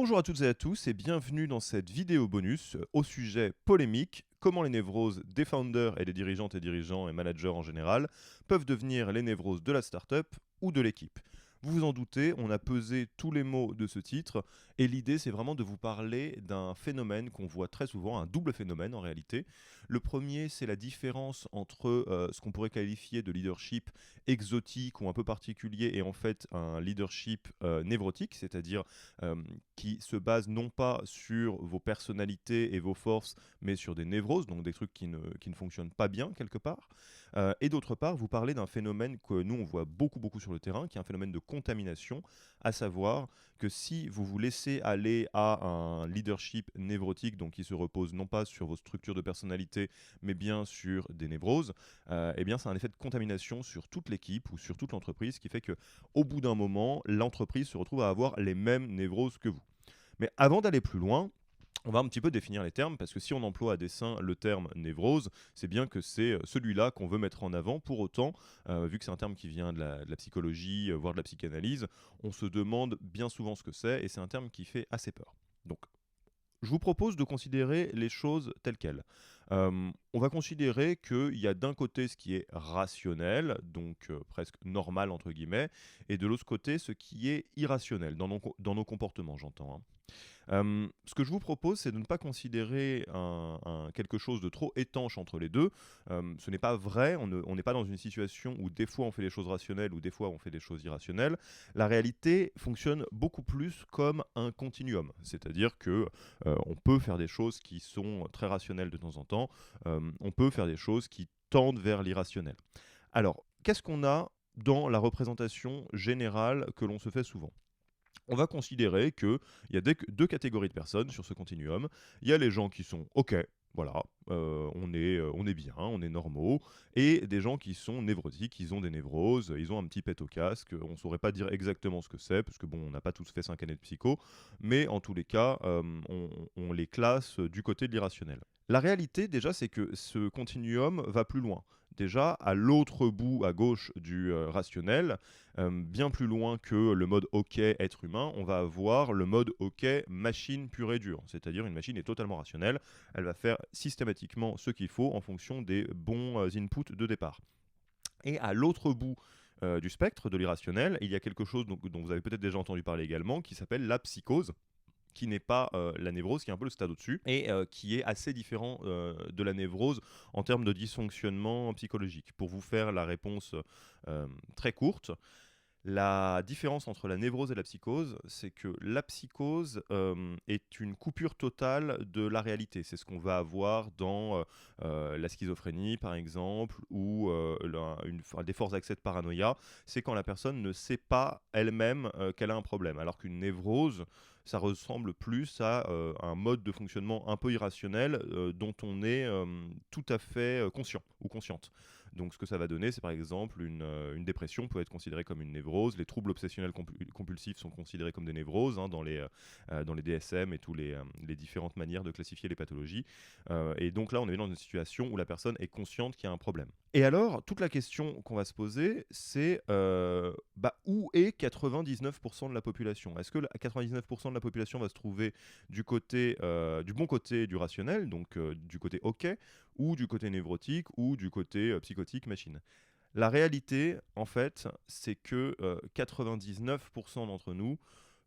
Bonjour à toutes et à tous et bienvenue dans cette vidéo bonus au sujet polémique: comment les névroses des founders et des dirigeantes et dirigeants et managers en général peuvent devenir les névroses de la startup ou de l'équipe. Vous vous en doutez, on a pesé tous les mots de ce titre et l'idée c'est vraiment de vous parler d'un phénomène qu'on voit très souvent, un double phénomène en réalité. Le premier, c'est la différence entre ce qu'on pourrait qualifier de leadership exotique ou un peu particulier et en fait un leadership névrotique, c'est-à-dire euh, qui se base non pas sur vos personnalités et vos forces, mais sur des névroses, donc des trucs qui ne fonctionnent pas bien quelque part. Et d'autre part, vous parlez d'un phénomène que nous, on voit beaucoup sur le terrain, qui est un phénomène de contamination, à savoir que si vous vous laissez aller à un leadership névrotique, donc qui se repose non pas sur vos structures de personnalité, mais bien sur des névroses, eh bien, c'est un effet de contamination sur toute l'équipe ou sur toute l'entreprise, qui fait que au bout d'un moment, l'entreprise se retrouve à avoir les mêmes névroses que vous. Mais avant d'aller plus loin, on va un petit peu définir les termes, parce que si on emploie à dessein le terme névrose, c'est bien que c'est celui-là qu'on veut mettre en avant. Pour autant, vu que c'est un terme qui vient de la psychologie, voire de la psychanalyse, on se demande bien souvent ce que c'est, et c'est un terme qui fait assez peur. Donc, je vous propose de considérer les choses telles quelles. On va considérer qu'il y a d'un côté ce qui est rationnel, donc presque normal entre guillemets, et de l'autre côté ce qui est irrationnel, dans nos comportements j'entends, hein. Ce que je vous propose, c'est de ne pas considérer quelque chose de trop étanche entre les deux. Ce n'est pas vrai, on n'est pas dans une situation où des fois on fait des choses rationnelles ou des fois on fait des choses irrationnelles. La réalité fonctionne beaucoup plus comme un continuum, c'est-à-dire que on peut faire des choses qui sont très rationnelles de temps en temps, on peut faire des choses qui tendent vers l'irrationnel. Alors, qu'est-ce qu'on a dans la représentation générale que l'on se fait souvent? On va considérer qu'il y a deux catégories de personnes sur ce continuum. Il y a les gens qui sont OK, voilà, on est bien, on est normaux, et des gens qui sont névrotiques, ils ont des névroses, ils ont un petit pet au casque, on ne saurait pas dire exactement ce que c'est, parce que bon, on n'a pas tous fait 5 années de psycho, mais en tous les cas, on les classe du côté de l'irrationnel. La réalité, déjà, c'est que ce continuum va plus loin. Déjà, à l'autre bout, à gauche du rationnel, bien plus loin que le mode OK être humain, on va avoir le mode OK machine pure et dure. C'est-à-dire une machine est totalement rationnelle, elle va faire systématiquement ce qu'il faut en fonction des bons inputs de départ. Et à l'autre bout du spectre de l'irrationnel, il y a quelque chose dont vous avez peut-être déjà entendu parler également, qui s'appelle la psychose, qui n'est pas la névrose, qui est un peu le stade au-dessus, et qui est assez différent de la névrose en termes de dysfonctionnement psychologique. Pour vous faire la réponse très courte, la différence entre la névrose et la psychose, c'est que la psychose est une coupure totale de la réalité. C'est ce qu'on va avoir dans la schizophrénie, par exemple, ou des forts accès de paranoïa. C'est quand la personne ne sait pas elle-même qu'elle a un problème. Alors qu'une névrose, ça ressemble plus à un mode de fonctionnement un peu irrationnel dont on est tout à fait conscient ou consciente. Donc ce que ça va donner, c'est par exemple une dépression peut être considérée comme une névrose, les troubles obsessionnels compulsifs sont considérés comme des névroses, hein, dans les DSM et toutes les différentes manières de classifier les pathologies. Et donc là, on est dans une situation où la personne est consciente qu'il y a un problème. Et alors, toute la question qu'on va se poser, c'est où est 99% de la population? Est-ce que 99% de la population va se trouver du bon côté du rationnel, donc du côté OK, ou du côté névrotique, ou du côté psychotique machine? La réalité, en fait, c'est que 99% d'entre nous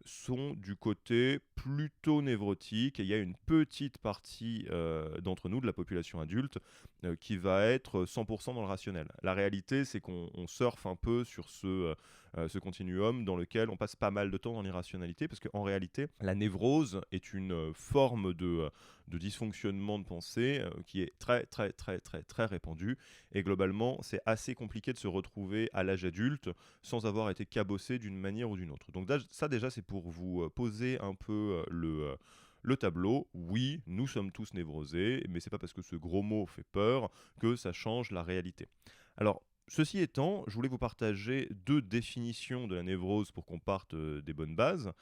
sont du côté plutôt névrotique, et il y a une petite partie d'entre nous, de la population adulte, qui va être 100% dans le rationnel. La réalité, c'est qu'on surfe un peu sur ce continuum dans lequel on passe pas mal de temps dans l'irrationalité, parce qu'en réalité, la névrose est une forme de dysfonctionnement de pensée qui est très répandue, et globalement, c'est assez compliqué de se retrouver à l'âge adulte sans avoir été cabossé d'une manière ou d'une autre. Donc ça déjà, c'est pour vous poser un peu le tableau. Oui, nous sommes tous névrosés, mais c'est pas parce que ce gros mot fait peur que ça change la réalité. Alors, ceci étant, je voulais vous partager deux définitions de la névrose pour qu'on parte des bonnes bases.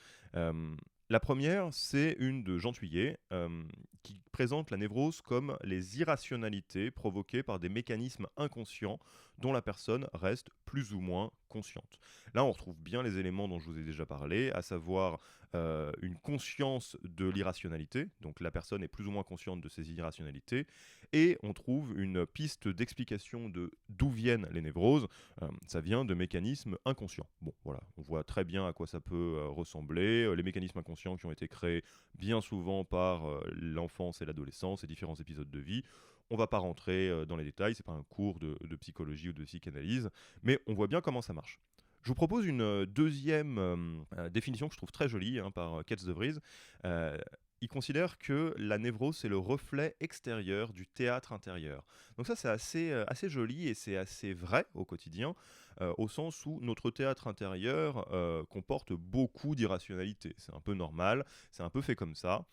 La première, c'est une de Jean Thuillier, qui présente la névrose comme les irrationalités provoquées par des mécanismes inconscients dont la personne reste plus ou moins consciente. Là, on retrouve bien les éléments dont je vous ai déjà parlé, à savoir une conscience de l'irrationalité, donc la personne est plus ou moins consciente de ses irrationalités, et on trouve une piste d'explication de d'où viennent les névroses. Ça vient de mécanismes inconscients. Bon, voilà, on voit très bien à quoi ça peut ressembler. Les mécanismes inconscients qui ont été créés bien souvent par l'enfance et l'adolescence et différents épisodes de vie. On ne va pas rentrer dans les détails, c'est pas un cours de psychologie ou de psychanalyse, mais on voit bien comment ça marche. Je vous propose une deuxième définition que je trouve très jolie par Katz de Vries. Il considère que la névrose, c'est le reflet extérieur du théâtre intérieur. Donc ça, c'est assez joli et c'est assez vrai au quotidien, au sens où notre théâtre intérieur comporte beaucoup d'irrationalité. C'est un peu normal, c'est un peu fait comme ça.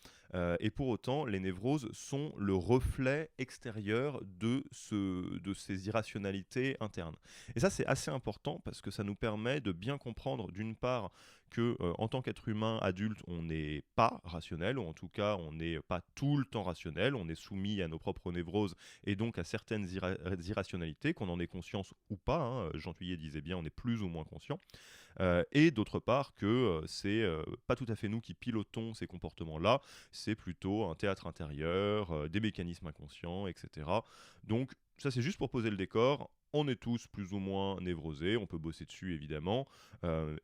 Et pour autant, les névroses sont le reflet extérieur de ces irrationalités internes. Et ça, c'est assez important parce que ça nous permet de bien comprendre, d'une part, que en tant qu'être humain adulte, on n'est pas rationnel, ou en tout cas, on n'est pas tout le temps rationnel, on est soumis à nos propres névroses et donc à certaines irrationalités, qu'on en ait conscience ou pas. Jean Thuillier disait bien, on est plus ou moins conscient. Et d'autre part que c'est pas tout à fait nous qui pilotons ces comportements-là, c'est plutôt un théâtre intérieur, des mécanismes inconscients, etc. Donc ça c'est juste pour poser le décor. On est tous plus ou moins névrosés, on peut bosser dessus évidemment,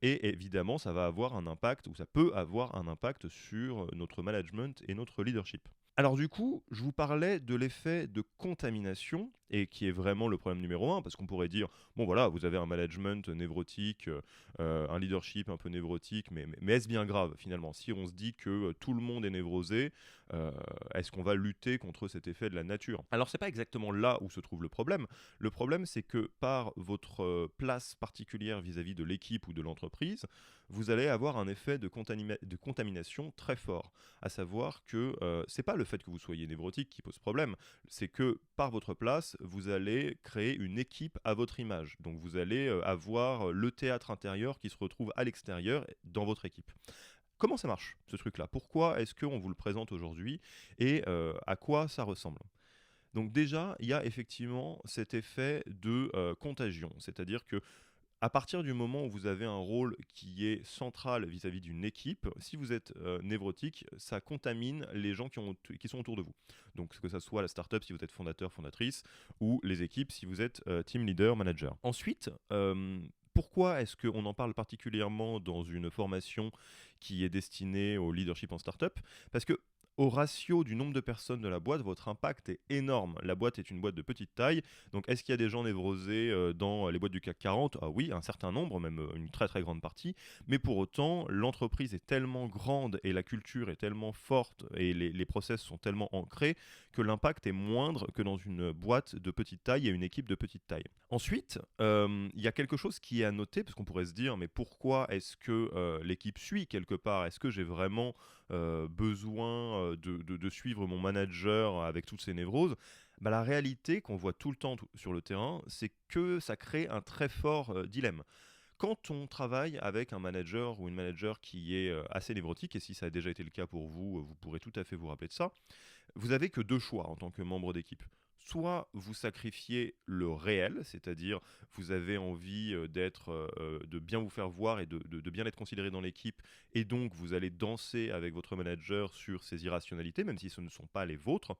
et évidemment ça va avoir un impact, ou ça peut avoir un impact sur notre management et notre leadership. Alors du coup, je vous parlais de l'effet de contamination, et qui est vraiment le problème numéro un, parce qu'on pourrait dire, bon voilà, vous avez un management névrotique, un leadership un peu névrotique, mais est-ce bien grave finalement? Si on se dit que tout le monde est névrosé, est-ce qu'on va lutter contre cet effet de la nature? Alors c'est pas exactement là où se trouve le problème. Le problème, c'est que par votre place particulière vis-à-vis de l'équipe ou de l'entreprise, vous allez avoir un effet de contamination très fort. À savoir que c'est pas le fait que vous soyez névrotique qui pose problème, c'est que par votre place, vous allez créer une équipe à votre image. Donc vous allez avoir le théâtre intérieur qui se retrouve à l'extérieur dans votre équipe. Comment ça marche, ce truc-là? Pourquoi est-ce qu'on vous le présente aujourd'hui et à quoi ça ressemble? Donc déjà, il y a effectivement cet effet de contagion, c'est-à-dire que à partir du moment où vous avez un rôle qui est central vis-à-vis d'une équipe, si vous êtes névrotique, ça contamine les gens qui sont autour de vous. Donc que ce soit la startup si vous êtes fondateur, fondatrice, ou les équipes si vous êtes team leader, manager. Ensuite, pourquoi est-ce qu'on en parle particulièrement dans une formation qui est destinée au leadership en startup? Parce que au ratio du nombre de personnes de la boîte, votre impact est énorme. La boîte est une boîte de petite taille, donc est-ce qu'il y a des gens névrosés dans les boîtes du CAC 40? Ah oui, un certain nombre, même une très très grande partie, mais pour autant, l'entreprise est tellement grande et la culture est tellement forte et les process sont tellement ancrés que l'impact est moindre que dans une boîte de petite taille et une équipe de petite taille. Ensuite, il y a quelque chose qui est à noter, parce qu'on pourrait se dire, mais pourquoi est-ce que l'équipe suit quelque part? Est-ce que j'ai vraiment besoin de suivre mon manager avec toutes ces névroses? La réalité qu'on voit tout le temps sur le terrain, c'est que ça crée un très fort dilemme. Quand on travaille avec un manager ou une manager qui est assez névrotique, et si ça a déjà été le cas pour vous, vous pourrez tout à fait vous rappeler de ça, vous n'avez que deux choix en tant que membre d'équipe. Soit vous sacrifiez le réel, c'est-à-dire vous avez envie de bien vous faire voir et de bien être considéré dans l'équipe, et donc vous allez danser avec votre manager sur ses irrationalités, même si ce ne sont pas les vôtres.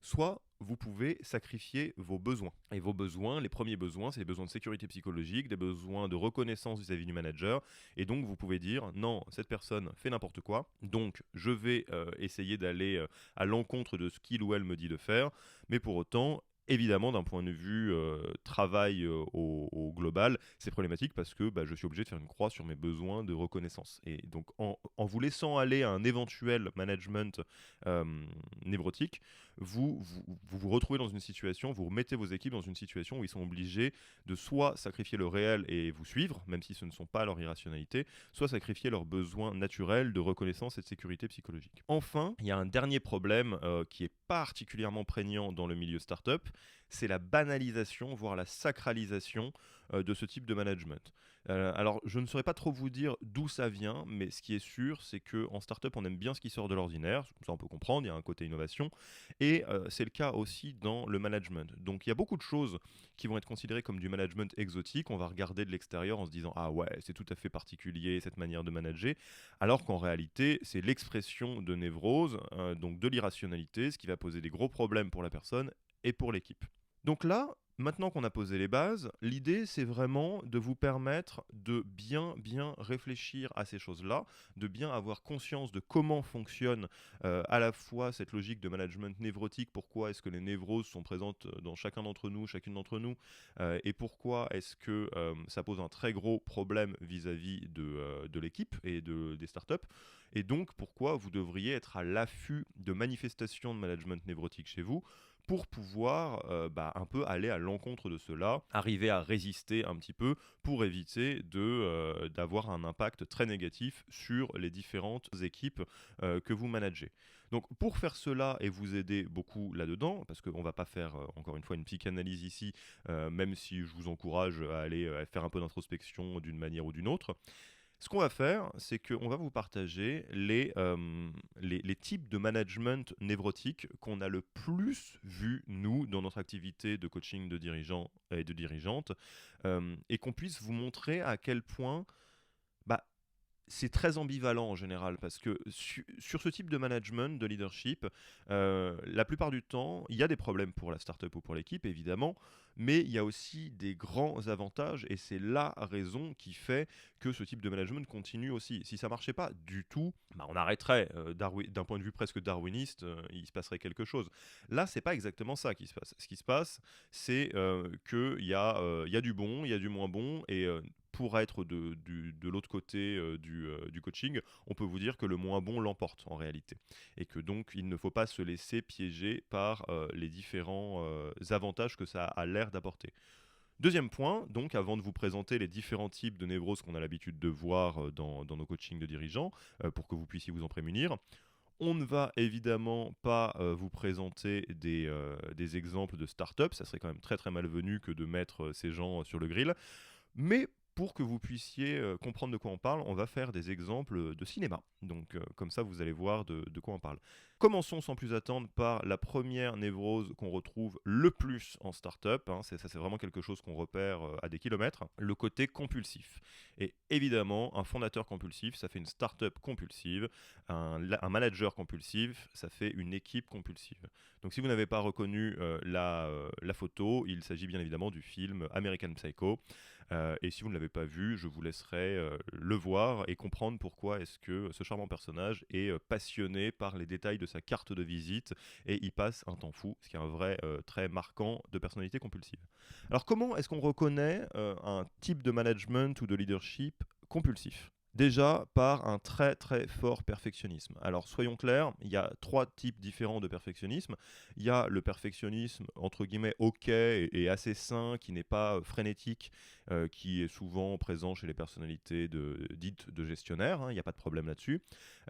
Soit vous pouvez sacrifier vos besoins. Et vos besoins, les premiers besoins, c'est les besoins de sécurité psychologique, des besoins de reconnaissance vis-à-vis du manager. Et donc vous pouvez dire, non, cette personne fait n'importe quoi, donc je vais essayer d'aller à l'encontre de ce qu'il ou elle me dit de faire, mais pour autant, évidemment, d'un point de vue travail au global, c'est problématique parce que je suis obligé de faire une croix sur mes besoins de reconnaissance. Et donc, en vous laissant aller à un éventuel management névrotique, vous retrouvez dans une situation, vous remettez vos équipes dans une situation où ils sont obligés de soit sacrifier le réel et vous suivre, même si ce ne sont pas leur irrationalité, soit sacrifier leurs besoins naturels de reconnaissance et de sécurité psychologique. Enfin, il y a un dernier problème qui est particulièrement prégnant dans le milieu startup, c'est la banalisation, voire la sacralisation de ce type de management. Alors, je ne saurais pas trop vous dire d'où ça vient, mais ce qui est sûr, c'est qu'en startup, on aime bien ce qui sort de l'ordinaire. Ça, on peut comprendre, il y a un côté innovation. Et c'est le cas aussi dans le management. Donc, il y a beaucoup de choses qui vont être considérées comme du management exotique. On va regarder de l'extérieur en se disant ah ouais, c'est tout à fait particulier cette manière de manager, alors qu'en réalité, c'est l'expression de névrose, donc de l'irrationalité, ce qui va poser des gros problèmes pour la personne et pour l'équipe. Donc là, maintenant qu'on a posé les bases, l'idée c'est vraiment de vous permettre de bien réfléchir à ces choses-là, de bien avoir conscience de comment fonctionne à la fois cette logique de management névrotique, pourquoi est-ce que les névroses sont présentes dans chacun d'entre nous, chacune d'entre nous, et pourquoi est-ce que ça pose un très gros problème vis-à-vis de l'équipe et des startups, et donc pourquoi vous devriez être à l'affût de manifestations de management névrotique chez vous, pour pouvoir un peu aller à l'encontre de cela, arriver à résister un petit peu pour éviter d'avoir un impact très négatif sur les différentes équipes que vous managez. Donc pour faire cela et vous aider beaucoup là-dedans, parce qu'on ne va pas faire encore une fois une psychanalyse ici, même si je vous encourage à aller faire un peu d'introspection d'une manière ou d'une autre, ce qu'on va faire, c'est qu'on va vous partager les types de management névrotique qu'on a le plus vu, nous, dans notre activité de coaching de dirigeants et de dirigeantes, et qu'on puisse vous montrer à quel point bah, c'est très ambivalent en général, parce que sur ce type de management, de leadership, la plupart du temps, il y a des problèmes pour la startup ou pour l'équipe, évidemment, mais il y a aussi des grands avantages, et c'est la raison qui fait que ce type de management continue aussi. Si ça marchait pas du tout, on arrêterait. D'un point de vue presque darwiniste, il se passerait quelque chose. Là, c'est pas exactement ça qui se passe. Ce qui se passe, c'est qu'il y a du bon, il y a du moins bon, et pour être de l'autre côté du coaching, on peut vous dire que le moins bon l'emporte en réalité. Et que donc, il ne faut pas se laisser piéger par les différents avantages que ça a l'air d'apporter. Deuxième point, donc avant de vous présenter les différents types de névroses qu'on a l'habitude de voir dans nos coachings de dirigeants, pour que vous puissiez vous en prémunir, on ne va évidemment pas vous présenter des exemples de start-up, ça serait quand même très très malvenu que de mettre ces gens sur le grill, mais pour que vous puissiez comprendre de quoi on parle, on va faire des exemples de cinéma. Donc comme ça, vous allez voir de quoi on parle. Commençons sans plus attendre par la première névrose qu'on retrouve le plus en start-up. Ça, c'est vraiment quelque chose qu'on repère à des kilomètres. Le côté compulsif. Et évidemment, un fondateur compulsif, ça fait une start-up compulsive. Un manager compulsif, ça fait une équipe compulsive. Donc si vous n'avez pas reconnu la photo, il s'agit bien évidemment du film American Psycho. Et si vous ne l'avez pas vu, je vous laisserai le voir et comprendre pourquoi est-ce que ce charmant personnage est passionné par les détails de sa carte de visite et y passe un temps fou, ce qui est un vrai trait marquant de personnalité compulsive. Alors comment est-ce qu'on reconnaît un type de management ou de leadership compulsif ? Déjà par un très très fort perfectionnisme. Alors soyons clairs, il y a 3 types différents de perfectionnisme. Il y a le perfectionnisme entre guillemets ok et assez sain, qui n'est pas frénétique, qui est souvent présent chez les personnalités dites de gestionnaires, il n'y a pas de problème là-dessus.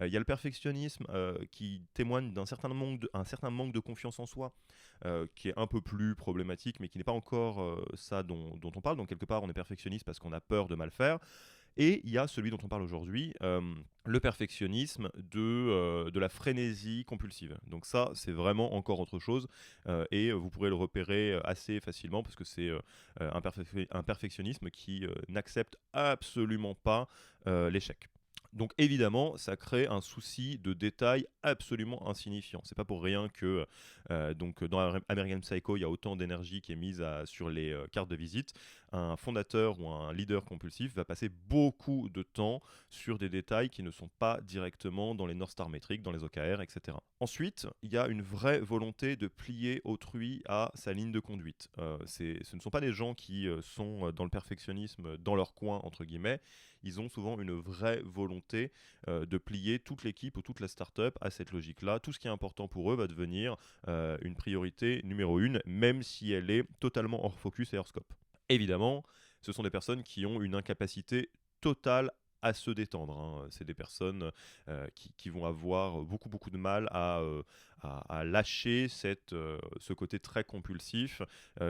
Il y a le perfectionnisme qui témoigne d'un certain manque de confiance en soi, qui est un peu plus problématique, mais qui n'est pas encore ça dont on parle. Donc quelque part on est perfectionniste parce qu'on a peur de mal faire. Et il y a celui dont on parle aujourd'hui, le perfectionnisme de la frénésie compulsive. Donc ça, c'est vraiment encore autre chose, et vous pourrez le repérer assez facilement, parce que c'est un perfectionnisme qui n'accepte absolument pas l'échec. Donc évidemment, ça crée un souci de détail absolument insignifiant. C'est pas pour rien que donc dans American Psycho, il y a autant d'énergie qui est mise sur les cartes de visite. Un fondateur ou un leader compulsif va passer beaucoup de temps sur des détails qui ne sont pas directement dans les North Star métriques, dans les OKR, etc. Ensuite, il y a une vraie volonté de plier autrui à sa ligne de conduite. Ce ne sont pas des gens qui sont dans le perfectionnisme dans leur coin, entre guillemets. Ils ont souvent une vraie volonté de plier toute l'équipe ou toute la start-up à cette logique-là. Tout ce qui est important pour eux va devenir une priorité numéro 1, même si elle est totalement hors focus et hors scope. Évidemment, ce sont des personnes qui ont une incapacité totale à se détendre, hein. C'est des personnes qui vont avoir beaucoup, beaucoup de mal à lâcher ce côté très compulsif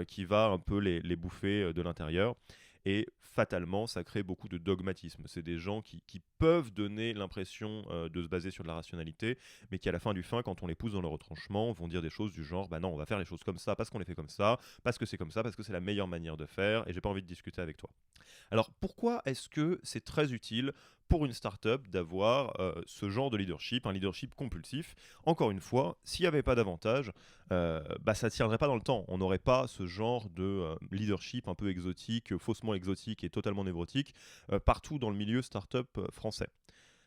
qui va un peu les bouffer de l'intérieur. Et fatalement, ça crée beaucoup de dogmatisme. C'est des gens qui peuvent donner l'impression de se baser sur de la rationalité, mais qui à la fin du fin, quand on les pousse dans le retranchement, vont dire des choses du genre bah non, on va faire les choses comme ça parce qu'on les fait comme ça, parce que c'est comme ça, parce que c'est la meilleure manière de faire, et j'ai pas envie de discuter avec toi. Alors pourquoi est-ce que c'est très utile pour une startup d'avoir ce genre de leadership, un leadership compulsif? Encore une fois, s'il n'y avait pas d'avantage, bah, ça ne tiendrait pas dans le temps. On n'aurait pas ce genre de leadership un peu exotique, faussement exotique et totalement névrotique partout dans le milieu startup français.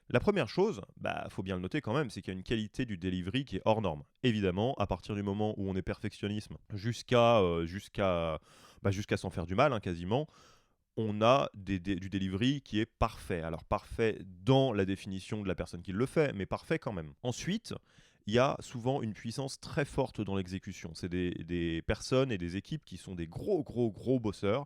La première chose, bah, faut bien le noter quand même, c'est qu'il y a une qualité du delivery qui est hors norme. Évidemment, à partir du moment où on est perfectionnisme jusqu'à s'en faire du mal, hein, quasiment, on a du delivery qui est parfait. Alors parfait dans la définition de la personne qui le fait, mais parfait quand même. Ensuite, il y a souvent une puissance très forte dans l'exécution. C'est des personnes et des équipes qui sont des gros, gros, gros bosseurs,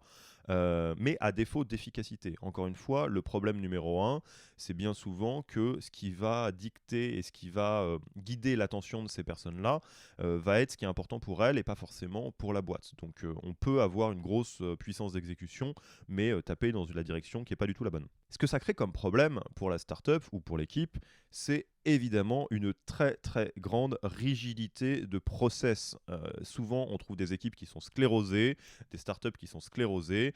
mais à défaut d'efficacité. Encore une fois, le problème numéro un, c'est bien souvent que ce qui va dicter et ce qui va guider l'attention de ces personnes-là va être ce qui est important pour elles et pas forcément pour la boîte. Donc on peut avoir une grosse puissance d'exécution, mais taper dans la direction qui n'est pas du tout la bonne. Ce que ça crée comme problème pour la startup ou pour l'équipe, c'est évidemment une très très grande rigidité de process. Souvent, on trouve des équipes qui sont sclérosées, des startups qui sont sclérosées,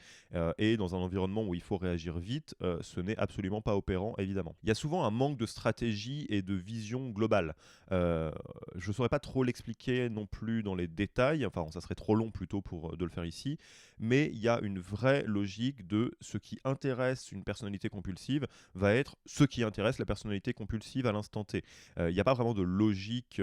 et dans un environnement où il faut réagir vite, ce n'est absolument pas opérant, évidemment. Il y a souvent un manque de stratégie et de vision globale. Je ne saurais pas trop l'expliquer non plus dans les détails, enfin ça serait trop long plutôt pour de le faire ici, mais il y a une vraie logique de ce qui intéresse une personnalité compulsive va être ce qui intéresse la personnalité compulsive à l'instant T. Il n'y a pas vraiment de logique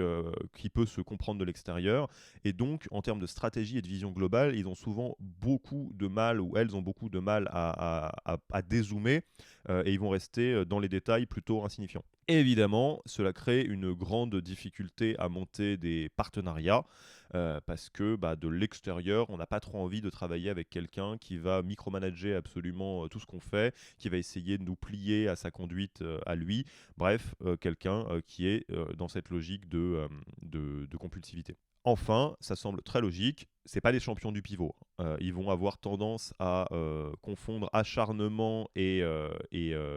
qui peut se comprendre de l'extérieur, et donc en termes de stratégie et de vision globale, ils ont souvent beaucoup de mal, ou elles ont beaucoup de mal à dézoomer, et ils vont rester dans les détails plutôt insignifiants. Évidemment, cela crée une grande difficulté à monter des partenariats parce que bah, de l'extérieur, on n'a pas trop envie de travailler avec quelqu'un qui va micromanager absolument tout ce qu'on fait, qui va essayer de nous plier à sa conduite à lui. Bref, quelqu'un qui est dans cette logique de compulsivité. Enfin, ça semble très logique, c'est pas des champions du pivot. Ils vont avoir tendance à confondre acharnement et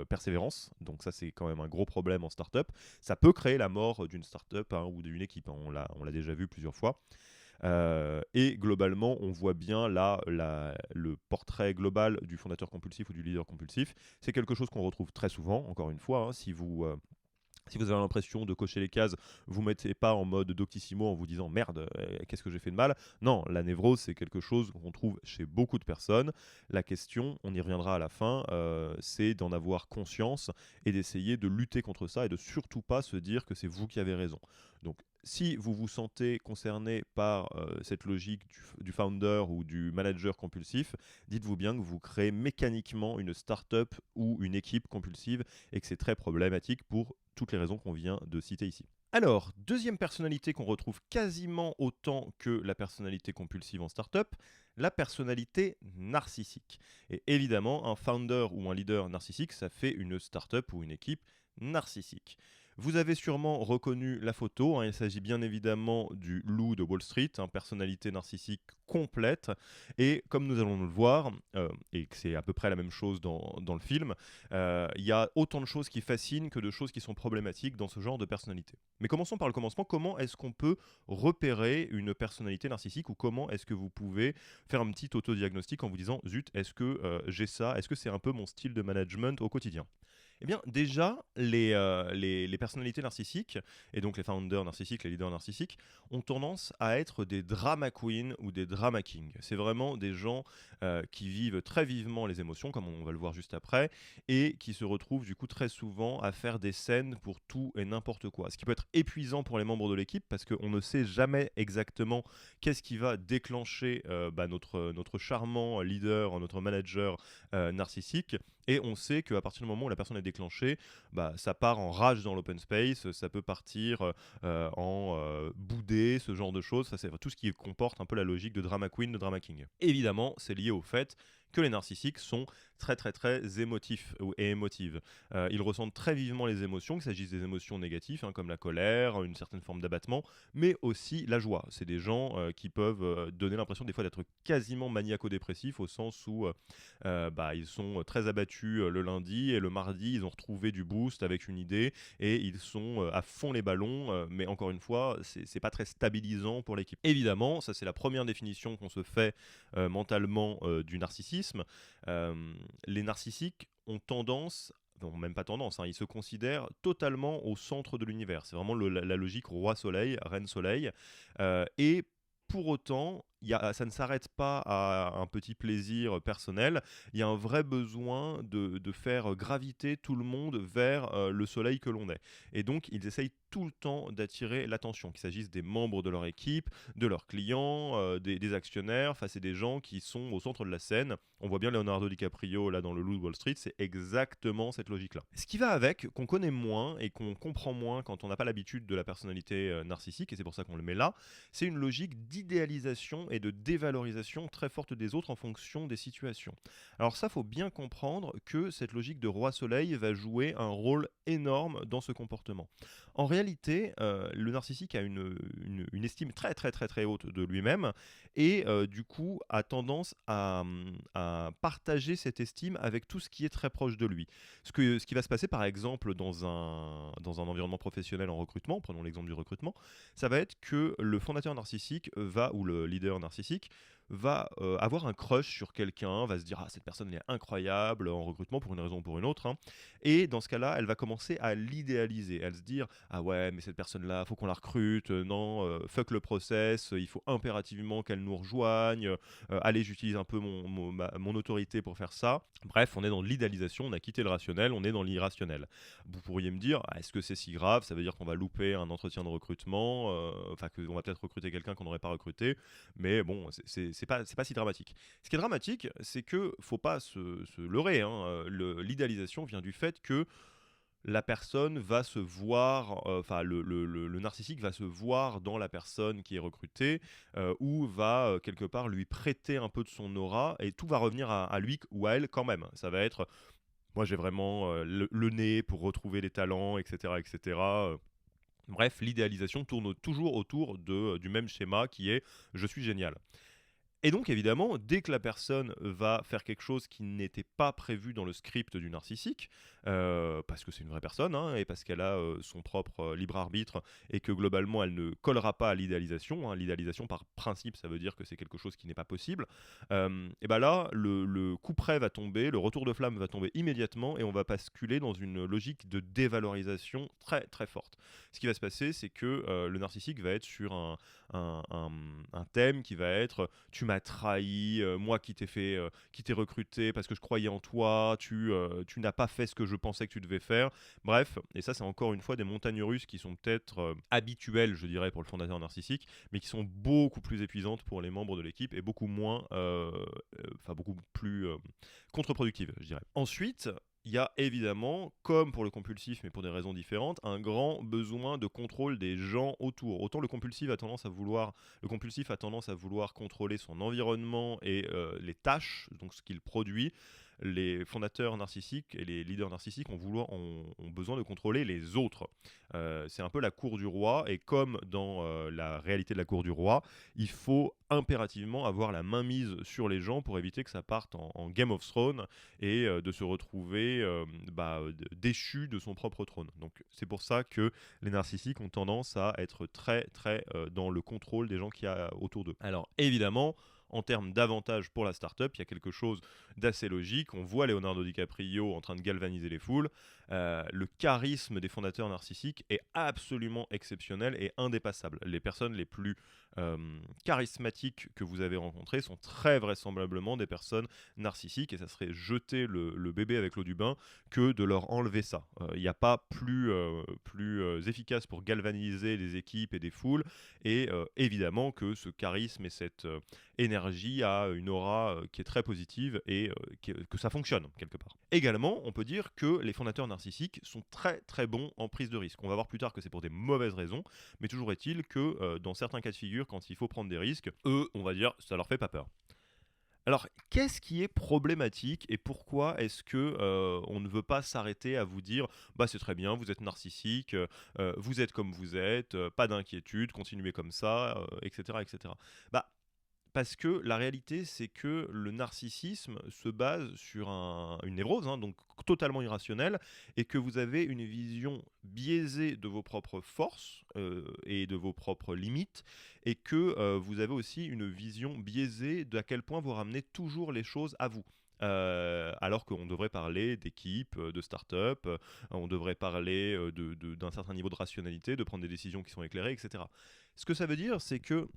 persévérance. Donc ça, c'est quand même un gros problème en startup. Ça peut créer la mort d'une startup hein, ou d'une équipe, hein. On l'a déjà vu plusieurs fois. Et globalement, on voit bien là le portrait global du fondateur compulsif ou du leader compulsif. C'est quelque chose qu'on retrouve très souvent, encore une fois. Hein, si vous avez l'impression de cocher les cases, vous ne mettez pas en mode doctissimo en vous disant merde, qu'est-ce que j'ai fait de mal? Non, la névrose, c'est quelque chose qu'on trouve chez beaucoup de personnes. La question, on y reviendra à la fin, c'est d'en avoir conscience et d'essayer de lutter contre ça et de surtout pas se dire que c'est vous qui avez raison. Donc, si vous vous sentez concerné par cette logique du founder ou du manager compulsif, dites-vous bien que vous créez mécaniquement une start-up ou une équipe compulsive et que c'est très problématique pour toutes les raisons qu'on vient de citer ici. Alors, deuxième personnalité qu'on retrouve quasiment autant que la personnalité compulsive en startup, la personnalité narcissique. Et évidemment, un founder ou un leader narcissique, ça fait une startup ou une équipe narcissique. Vous avez sûrement reconnu la photo, hein, il s'agit bien évidemment du loup de Wall Street, hein, personnalité narcissique complète, et comme nous allons le voir, et que c'est à peu près la même chose dans le film, il y a autant de choses qui fascinent que de choses qui sont problématiques dans ce genre de personnalité. Mais commençons par le commencement, comment est-ce qu'on peut repérer une personnalité narcissique, ou comment est-ce que vous pouvez faire un petit autodiagnostic en vous disant « Zut, est-ce que j'ai ça? Est-ce que c'est un peu mon style de management au quotidien ?» Eh bien, déjà, les personnalités narcissiques, et donc les founders narcissiques, les leaders narcissiques, ont tendance à être des drama queens ou des drama kings. C'est vraiment des gens qui vivent très vivement les émotions, comme on va le voir juste après, et qui se retrouvent du coup très souvent à faire des scènes pour tout et n'importe quoi. Ce qui peut être épuisant pour les membres de l'équipe, parce qu'on ne sait jamais exactement qu'est-ce qui va déclencher notre charmant leader, notre manager narcissique. Et on sait qu'à partir du moment où la personne est déclenchée, bah, ça part en rage dans l'open space, ça peut partir en boudé, ce genre de choses. Ça, c'est tout ce qui comporte un peu la logique de drama queen, de drama king. Évidemment, c'est lié au fait que les narcissiques sont très très très émotifs et émotives. Ils ressentent très vivement les émotions, qu'il s'agisse des émotions négatives, hein, comme la colère, une certaine forme d'abattement, mais aussi la joie. C'est des gens qui peuvent donner l'impression des fois d'être quasiment maniaco-dépressifs, au sens où ils sont très abattus le lundi, et le mardi ils ont retrouvé du boost avec une idée, et ils sont à fond les ballons, mais encore une fois c'est pas très stabilisant pour l'équipe. Évidemment, ça c'est la première définition qu'on se fait mentalement du narcissisme. Euh, les narcissiques ont tendance, non, même pas tendance, hein, ils se considèrent totalement au centre de l'univers. C'est vraiment la logique roi-soleil, reine-soleil. Et pour autant, ça ne s'arrête pas à un petit plaisir personnel. Il y a un vrai besoin de faire graviter tout le monde vers le soleil que l'on est. Et donc, ils essayent tout le temps d'attirer l'attention, qu'il s'agisse des membres de leur équipe, de leurs clients, des actionnaires. Enfin, c'est des gens qui sont au centre de la scène. On voit bien Leonardo DiCaprio là dans Le Loup de Wall Street, c'est exactement cette logique-là. Ce qui va avec, qu'on connaît moins et qu'on comprend moins quand on n'a pas l'habitude de la personnalité narcissique, et c'est pour ça qu'on le met là, c'est une logique d'idéalisation et de dévalorisation très forte des autres en fonction des situations. Alors ça, faut bien comprendre que cette logique de roi-soleil va jouer un rôle énorme dans ce comportement. En réalité, le narcissique a une estime très très très très haute de lui-même, et du coup a tendance à partager cette estime avec tout ce qui est très proche de lui. Ce qui va se passer par exemple dans un environnement professionnel en recrutement, prenons l'exemple du recrutement, ça va être que le fondateur narcissique ou le leader narcissique va avoir un crush sur quelqu'un, va se dire ah cette personne elle est incroyable en recrutement pour une raison ou pour une autre, hein. Et dans ce cas-là elle va commencer à l'idéaliser, à se dire ah ouais mais cette personne là faut qu'on la recrute, non fuck le process, il faut impérativement qu'elle nous rejoigne, allez j'utilise un peu mon autorité pour faire ça. Bref, on est dans l'idéalisation, on a quitté le rationnel, on est dans l'irrationnel. Vous pourriez me dire ah, est-ce que c'est si grave, ça veut dire qu'on va louper un entretien de recrutement, enfin qu'on va peut-être recruter quelqu'un qu'on n'aurait pas recruté, mais bon c'est pas si dramatique. Ce qui est dramatique, c'est que faut pas se leurrer, hein. L'idéalisation vient du fait que la personne va se voir, enfin le narcissique va se voir dans la personne qui est recrutée, ou va quelque part lui prêter un peu de son aura, et tout va revenir à lui ou à elle quand même. Ça va être, moi j'ai vraiment le nez pour retrouver les talents, etc. etc. Bref, l'idéalisation tourne toujours autour du même schéma qui est je suis génial. Et donc évidemment, dès que la personne va faire quelque chose qui n'était pas prévu dans le script du narcissique, parce que c'est une vraie personne, hein, et parce qu'elle a son propre libre arbitre, et que globalement elle ne collera pas à l'idéalisation, hein. L'idéalisation par principe ça veut dire que c'est quelque chose qui n'est pas possible, et bien là le coup près va tomber, le retour de flamme va tomber immédiatement, et on va basculer dans une logique de dévalorisation très très forte. Ce qui va se passer, c'est que le narcissique va être sur un thème qui va être tu m'as trahi, moi qui t'ai recruté parce que je croyais en toi, tu n'as pas fait ce que je pensais que tu devais faire. Bref, et ça c'est encore une fois des montagnes russes qui sont peut-être habituelles, je dirais, pour le fondateur narcissique, mais qui sont beaucoup plus épuisantes pour les membres de l'équipe, et beaucoup moins, beaucoup plus contre-productives, je dirais. Ensuite, il y a évidemment, comme pour le compulsif, mais pour des raisons différentes, un grand besoin de contrôle des gens autour. Autant le compulsif a tendance à vouloir contrôler son environnement et les tâches, donc ce qu'il produit. Les fondateurs narcissiques et les leaders narcissiques ont besoin de contrôler les autres. C'est un peu la cour du roi, et comme dans la réalité de la cour du roi, il faut impérativement avoir la main mise sur les gens pour éviter que ça parte en Game of Thrones, et de se retrouver déchu de son propre trône. Donc c'est pour ça que les narcissiques ont tendance à être très très dans le contrôle des gens qu'il y a autour d'eux. Alors évidemment, en termes d'avantages pour la startup, il y a quelque chose d'assez logique. On voit Leonardo DiCaprio en train de galvaniser les foules. Le charisme des fondateurs narcissiques est absolument exceptionnel et indépassable. Les personnes les plus charismatiques que vous avez rencontrées sont très vraisemblablement des personnes narcissiques, et ça serait jeter le bébé avec l'eau du bain que de leur enlever ça. Il n'y a pas plus efficace pour galvaniser des équipes et des foules, et évidemment que ce charisme et cette énergie a une aura qui est très positive, et que ça fonctionne quelque part. Également, on peut dire que les fondateurs narcissiques sont très très bons en prise de risque. On va voir plus tard que c'est pour des mauvaises raisons, mais toujours est-il que dans certains cas de figure, quand il faut prendre des risques, eux, on va dire, ça leur fait pas peur. Alors, qu'est-ce qui est problématique et pourquoi est-ce que on ne veut pas s'arrêter à vous dire bah c'est très bien, vous êtes narcissique, vous êtes comme vous êtes, pas d'inquiétude, continuez comme ça, etc., etc. Bah parce que la réalité, c'est que le narcissisme se base sur une névrose, hein, donc totalement irrationnelle, et que vous avez une vision biaisée de vos propres forces et de vos propres limites, et que vous avez aussi une vision biaisée de à quel point vous ramenez toujours les choses à vous. Alors qu'on devrait parler d'équipe, de start-up, on devrait parler d'un certain niveau de rationalité, de prendre des décisions qui sont éclairées, etc. Ce que ça veut dire, c'est que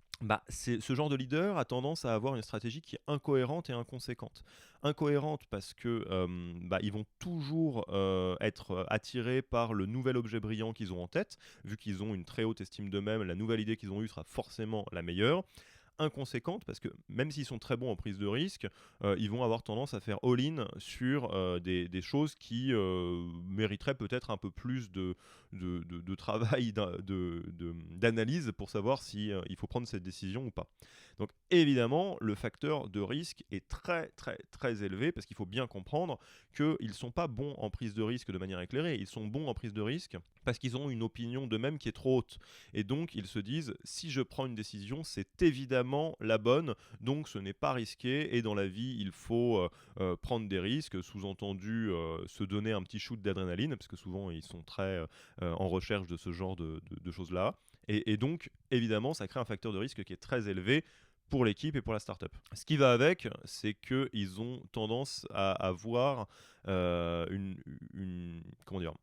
ce genre de leader a tendance à avoir une stratégie qui est incohérente et inconséquente. Incohérente parce que ils vont toujours être attirés par le nouvel objet brillant qu'ils ont en tête, vu qu'ils ont une très haute estime d'eux-mêmes, la nouvelle idée qu'ils ont eue sera forcément la meilleure. Inconséquente parce que même s'ils sont très bons en prise de risque, ils vont avoir tendance à faire all-in sur des choses qui mériteraient peut-être un peu plus de travail, d'analyse pour savoir si il faut prendre cette décision ou pas. Donc évidemment, le facteur de risque est très très très élevé parce qu'il faut bien comprendre qu'ils ne sont pas bons en prise de risque de manière éclairée, ils sont bons en prise de risque parce qu'ils ont une opinion d'eux-mêmes qui est trop haute. Et donc ils se disent, si je prends une décision, c'est évidemment la bonne, donc ce n'est pas risqué, et dans la vie, il faut prendre des risques, sous-entendu se donner un petit shoot d'adrénaline, parce que souvent ils sont très en recherche de ce genre de choses-là. Et donc, évidemment, ça crée un facteur de risque qui est très élevé pour l'équipe et pour la startup. Ce qui va avec, c'est qu'ils ont tendance à avoir comment dire,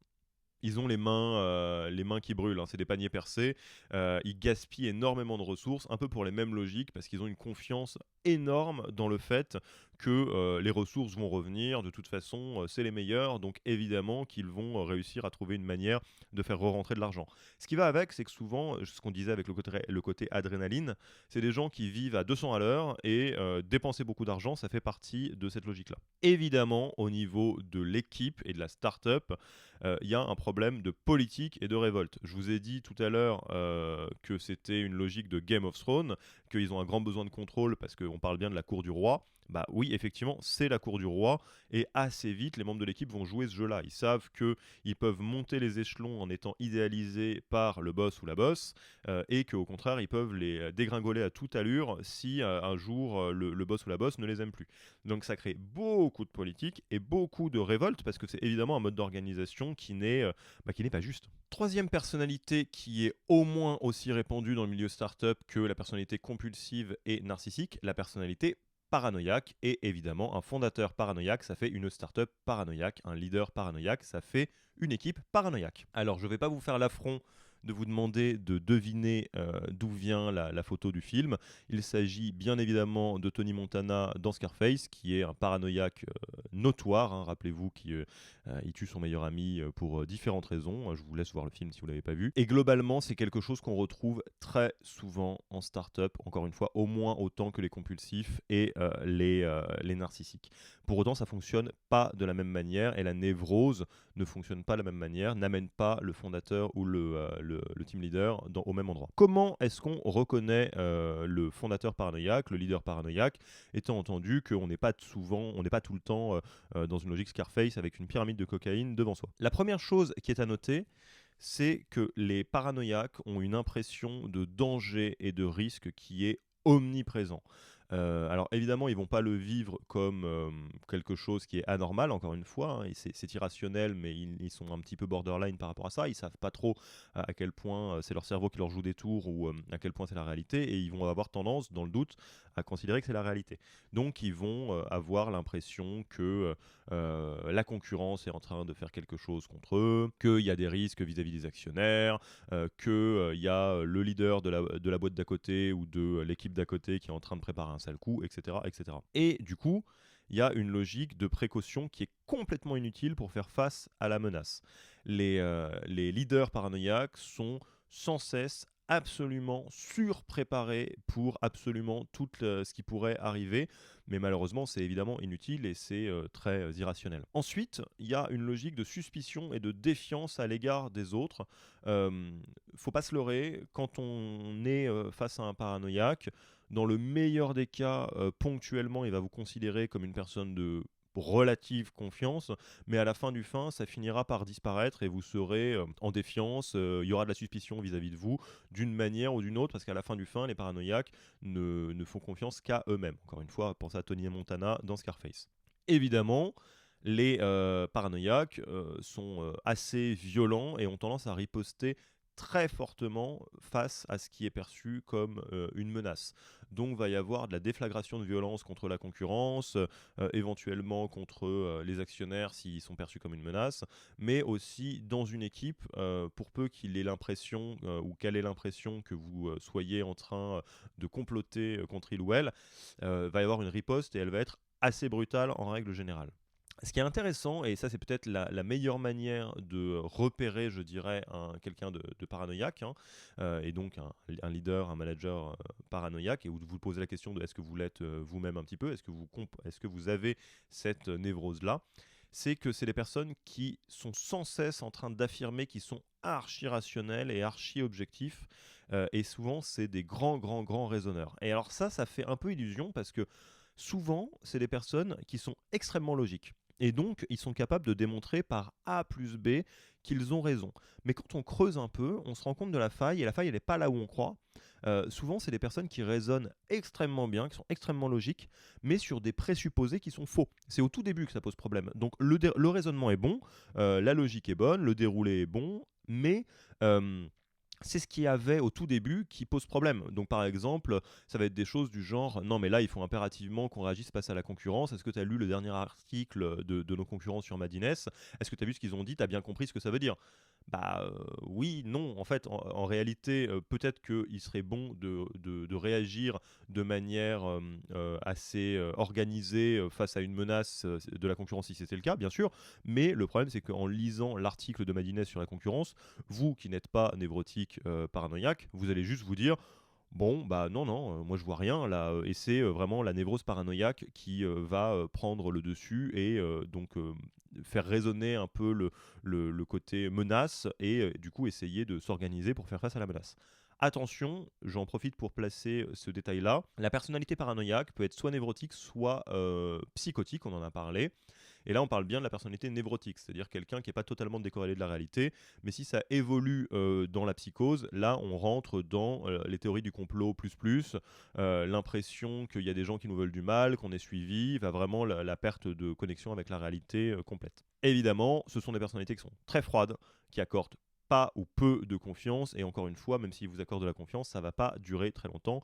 ils ont les mains qui brûlent, hein, c'est des paniers percés. Ils gaspillent énormément de ressources, un peu pour les mêmes logiques, parce qu'ils ont une confiance énorme dans le fait que les ressources vont revenir. De toute façon, c'est les meilleurs, donc évidemment qu'ils vont réussir à trouver une manière de faire re-rentrer de l'argent. Ce qui va avec, c'est que souvent, ce qu'on disait avec le côté adrénaline, c'est des gens qui vivent à 200 à l'heure et dépenser beaucoup d'argent, ça fait partie de cette logique-là. Évidemment, au niveau de l'équipe et de la start-up, il y a un problème de politique et de révolte. Je vous ai dit tout à l'heure que c'était une logique de Game of Thrones, qu'ils ont un grand besoin de contrôle parce qu'on parle bien de la cour du roi. Bah oui, effectivement, c'est la cour du roi, et assez vite, les membres de l'équipe vont jouer ce jeu-là. Ils savent qu'ils peuvent monter les échelons en étant idéalisés par le boss ou la boss, et qu'au contraire, ils peuvent les dégringoler à toute allure si un jour le boss ou la boss ne les aime plus. Donc ça crée beaucoup de politique et beaucoup de révolte, parce que c'est évidemment un mode d'organisation qui n'est pas juste. Troisième personnalité qui est au moins aussi répandue dans le milieu startup que la personnalité compulsive et narcissique, la personnalité paranoïaque. Et évidemment, un fondateur paranoïaque, ça fait une startup paranoïaque. Un leader paranoïaque, ça fait une équipe paranoïaque. Alors, je ne vais pas vous faire l'affront de vous demander de deviner d'où vient la photo du film. Il s'agit bien évidemment de Tony Montana dans Scarface, qui est un paranoïaque notoire, hein. Rappelez-vous qu'il tue son meilleur ami pour différentes raisons. Je vous laisse voir le film si vous ne l'avez pas vu. Et globalement, c'est quelque chose qu'on retrouve très souvent en start-up, encore une fois, au moins autant que les compulsifs et les narcissiques. Pour autant, ça ne fonctionne pas de la même manière, et la névrose ne fonctionne pas de la même manière, n'amène pas le fondateur ou le team leader au même endroit. Comment est-ce qu'on reconnaît le fondateur paranoïaque, le leader paranoïaque, étant entendu qu'on n'est pas tout le temps dans une logique Scarface avec une pyramide de cocaïne devant soi. La première chose qui est à noter, c'est que les paranoïaques ont une impression de danger et de risque qui est omniprésent. Alors évidemment, ils vont pas le vivre comme quelque chose qui est anormal, encore une fois, hein, c'est irrationnel, mais ils sont un petit peu borderline par rapport à ça. Ils savent pas trop à quel point c'est leur cerveau qui leur joue des tours, ou à quel point c'est la réalité, et ils vont avoir tendance, dans le doute, à considérer que c'est la réalité. Donc ils vont avoir l'impression que la concurrence est en train de faire quelque chose contre eux, qu'il y a des risques vis-à-vis des actionnaires, qu'il y a le leader de la boîte d'à côté ou de l'équipe d'à côté qui est en train de préparer un sale coup, etc., etc. Et du coup, il y a une logique de précaution qui est complètement inutile pour faire face à la menace. Les leaders paranoïaques sont sans cesse absolument surpréparés pour absolument tout ce qui pourrait arriver, mais malheureusement c'est évidemment inutile et c'est très irrationnel. Ensuite, il y a une logique de suspicion et de défiance à l'égard des autres. Faut pas se leurrer, quand on est face à un paranoïaque, Dans le meilleur des cas, ponctuellement, il va vous considérer comme une personne de relative confiance, mais à la fin du fin, ça finira par disparaître et vous serez en défiance, il y aura de la suspicion vis-à-vis de vous, d'une manière ou d'une autre, parce qu'à la fin du fin, les paranoïaques ne font confiance qu'à eux-mêmes. Encore une fois, pensez à Tony Montana dans Scarface. Évidemment, les paranoïaques sont assez violents et ont tendance à riposter très fortement face à ce qui est perçu comme une menace. Donc va y avoir de la déflagration de violence contre la concurrence, éventuellement contre les actionnaires s'ils sont perçus comme une menace, mais aussi dans une équipe, pour peu qu'il ait l'impression ou qu'elle ait l'impression que vous soyez en train de comploter contre il ou elle, va y avoir une riposte et elle va être assez brutale en règle générale. Ce qui est intéressant, et ça c'est peut-être la meilleure manière de repérer, je dirais, quelqu'un de paranoïaque, hein, et donc un leader, un manager paranoïaque, et où vous posez la question de est-ce que vous l'êtes vous-même un petit peu, est-ce que vous avez cette névrose-là, c'est que c'est des personnes qui sont sans cesse en train d'affirmer qu'ils sont archi-rationnels et archi-objectifs, et souvent c'est des grands raisonneurs. Et alors ça fait un peu illusion parce que souvent, c'est des personnes qui sont extrêmement logiques. Et donc, ils sont capables de démontrer par A plus B qu'ils ont raison. Mais quand on creuse un peu, on se rend compte de la faille, et la faille, elle n'est pas là où on croit. Souvent, c'est des personnes qui raisonnent extrêmement bien, qui sont extrêmement logiques, mais sur des présupposés qui sont faux. C'est au tout début que ça pose problème. Donc, le raisonnement est bon, la logique est bonne, le déroulé est bon, mais c'est ce qu'il y avait au tout début qui pose problème. Donc par exemple, ça va être des choses du genre non mais là il faut impérativement qu'on réagisse face à la concurrence. Est-ce que tu as lu le dernier article de nos concurrents sur Madines? Est-ce que tu as vu ce qu'ils ont dit? Tu as bien compris ce que ça veut dire? Bah oui, non. En fait, en réalité, peut-être qu'il serait bon de réagir de manière assez organisée face à une menace de la concurrence si c'était le cas, bien sûr. Mais le problème, c'est qu'en lisant l'article de Madines sur la concurrence, vous qui n'êtes pas névrotique, paranoïaque, vous allez juste vous dire bon, bah non, moi je vois rien là, et c'est vraiment la névrose paranoïaque qui va prendre le dessus et donc faire résonner un peu le côté menace et du coup essayer de s'organiser pour faire face à la menace. Attention, j'en profite pour placer ce détail-là. La personnalité paranoïaque peut être soit névrotique, soit psychotique, on en a parlé. Et là, on parle bien de la personnalité névrotique, c'est-à-dire quelqu'un qui n'est pas totalement décorrélé de la réalité. Mais si ça évolue dans la psychose, là, on rentre dans les théories du complot l'impression qu'il y a des gens qui nous veulent du mal, qu'on est suivi, va vraiment la perte de connexion avec la réalité complète. Évidemment, ce sont des personnalités qui sont très froides, qui accordent pas ou peu de confiance, et encore une fois, même s'ils vous accordent de la confiance, ça ne va pas durer très longtemps,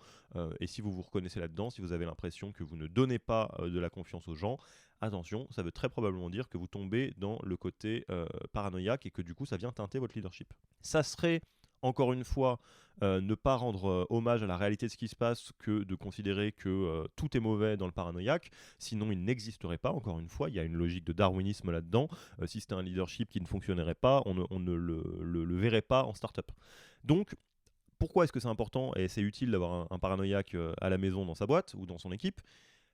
et si vous vous reconnaissez là-dedans, si vous avez l'impression que vous ne donnez pas de la confiance aux gens, attention, ça veut très probablement dire que vous tombez dans le côté paranoïaque et que du coup ça vient teinter votre leadership. Ça serait, encore une fois, ne pas rendre hommage à la réalité de ce qui se passe que de considérer que tout est mauvais dans le paranoïaque, sinon il n'existerait pas, encore une fois, il y a une logique de darwinisme là-dedans. Si c'était un leadership qui ne fonctionnerait pas, on ne le verrait pas en start-up. Donc, pourquoi est-ce que c'est important et c'est utile d'avoir un paranoïaque à la maison dans sa boîte ou dans son équipe?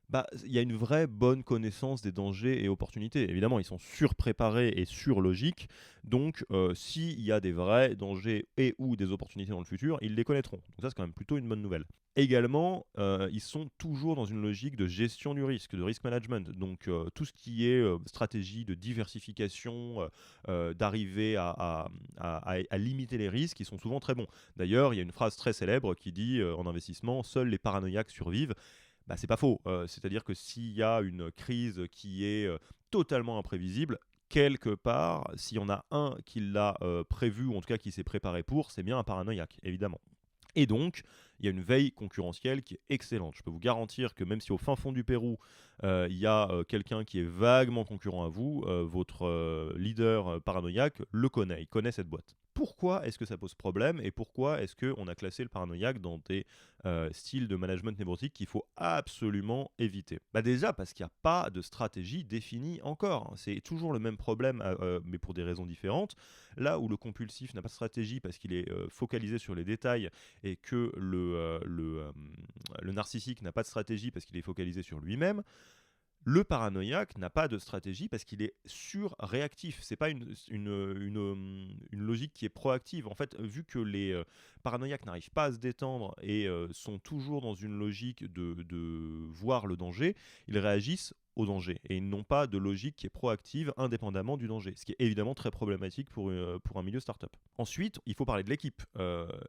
Bah, il y a une vraie bonne connaissance des dangers et opportunités. Évidemment, ils sont surpréparés et surlogiques, donc s'il y a des vrais dangers et ou des opportunités dans le futur, ils les connaîtront. Donc ça, c'est quand même plutôt une bonne nouvelle. Également, ils sont toujours dans une logique de gestion du risque, de risk management. Donc tout ce qui est stratégie de diversification, d'arriver à limiter les risques, ils sont souvent très bons. D'ailleurs, il y a une phrase très célèbre qui dit en investissement, seuls les paranoïaques survivent. Bah, c'est pas faux. C'est-à-dire que s'il y a une crise qui est totalement imprévisible, quelque part, s'il y en a un qui l'a prévu, ou en tout cas qui s'est préparé pour, c'est bien un paranoïaque, évidemment. Et donc, il y a une veille concurrentielle qui est excellente. Je peux vous garantir que même si au fin fond du Pérou, il y a quelqu'un qui est vaguement concurrent à vous, votre leader paranoïaque le connaît, il connaît cette boîte. Pourquoi est-ce que ça pose problème et pourquoi est-ce qu'on a classé le paranoïaque dans des styles de management névrotique qu'il faut absolument éviter? Bah déjà parce qu'il n'y a pas de stratégie définie encore. C'est toujours le même problème, mais pour des raisons différentes. Là où le compulsif n'a pas de stratégie parce qu'il est focalisé sur les détails et que le narcissique n'a pas de stratégie parce qu'il est focalisé sur lui-même, Le paranoïaque n'a pas de stratégie parce qu'il est surréactif. C'est pas une logique qui est proactive. En fait, vu que les paranoïaques n'arrivent pas à se détendre et sont toujours dans une logique de voir le danger, ils réagissent au danger et ils n'ont pas de logique qui est proactive indépendamment du danger, ce qui est évidemment très problématique pour un milieu startup. Ensuite, il faut parler de l'équipe.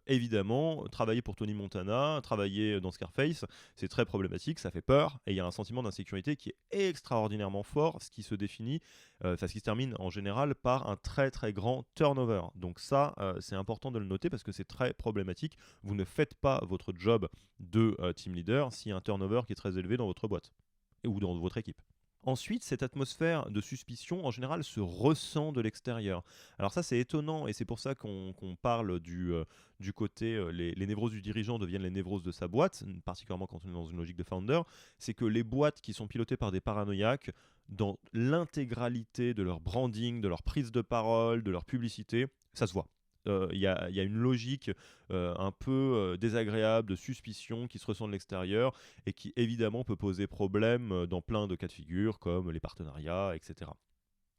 Évidemment, travailler pour Tony Montana, travailler dans Scarface, c'est très problématique, ça fait peur, et il y a un sentiment d'insécurité qui est extraordinairement fort, ce qui se définit, ce qui se termine en général par un très très grand turnover. Donc ça, c'est important de le noter parce que c'est très problématique. Vous ne faites pas votre job de team leader s'il y a un turnover qui est très élevé dans votre boîte ou dans votre équipe. Ensuite, cette atmosphère de suspicion, en général, se ressent de l'extérieur. Alors ça, c'est étonnant, et c'est pour ça qu'on parle du côté, les névroses du dirigeant deviennent les névroses de sa boîte, particulièrement quand on est dans une logique de founder, c'est que les boîtes qui sont pilotées par des paranoïaques, dans l'intégralité de leur branding, de leur prise de parole, de leur publicité, ça se voit. Il y a une logique un peu désagréable de suspicion qui se ressent de l'extérieur et qui évidemment peut poser problème dans plein de cas de figure comme les partenariats, etc.